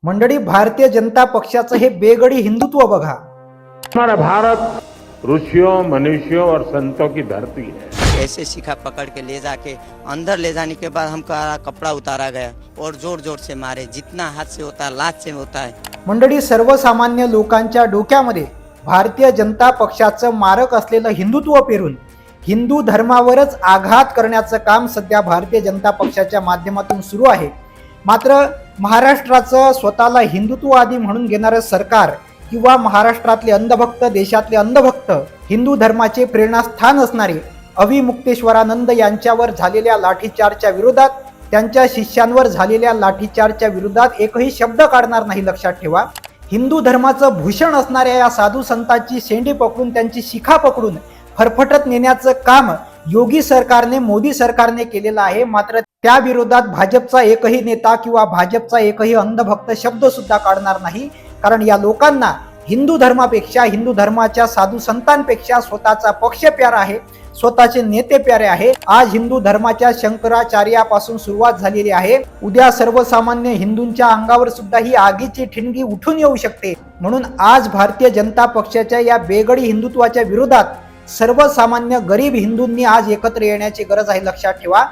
मंडळी, भारतीय जनता पक्षाचं हे बेगडी हिंदुत्व बघा। हमारा भारत ऋषियों मनुष्यों और संतों की धरती है। ऐसे शिखा पकड़ के ले जाके अंदर ले जाने के बाद हमका कपड़ा उतारा गया और जोर जोर से मारे, जितना हाथ से होता है लात से होता है। मंडळी, सर्वसामान्य लोकांच्या डोक्यामध्ये भारतीय जनता पक्षाचं मारक असलेलं हिंदुत्व पेरून हिंदू धर्मावरच आघात करण्याचं काम सध्या भारतीय जनता पक्षाच्या माध्यमातून सुरू आहे। मात्र महाराष्ट्राचं स्वतःला हिंदुत्ववादी म्हणून घेणारं सरकार किंवा महाराष्ट्रातले अंधभक्त, देशातले अंधभक्त, हिंदू धर्माचे प्रेरणास्थान असणारे अविमुक्तेश्वरानंद यांच्यावर झालेल्या लाठीचार्जच्या विरोधात, त्यांच्या शिष्यांवर झालेल्या लाठीचार्जच्या विरोधात एकही शब्द काढणार नाही। लक्षात ठेवा, हिंदू धर्माचं भूषण असणाऱ्या या साधू संतांची शेंडी पकडून, त्यांची शिखा पकडून फरफटत नेण्याचं काम योगी सरकारने, मोदी सरकारने केलेलं आहे। मात्र त्या विरोधात भाजपचा एकही नेता किंवा भाजपचा एकही अंधभक्त शब्द सुद्धा काढणार नाही। कारण या लोकांना हिंदू धर्मापेक्षा, हिंदू धर्माच्या साधू संतांपेक्षा स्वतःचा पक्ष प्यारा आहे, स्वतःचे नेते प्यारे आहे। आज हिंदू धर्माच्या शंकराचार्यापासून सुरुवात झालेली आहे, उद्या सर्वसामान्य हिंदूंच्या अंगावर सुद्धा ही आगीची ठिणगी उठून येऊ शकते। म्हणून आज भारतीय जनता पक्षाच्या या बेगडी हिंदुत्वाच्या विरोधात सर्वसामान्य गरीब हिंदूंनी आज एकत्र येण्याची गरज आहे। लक्षात ठेवा।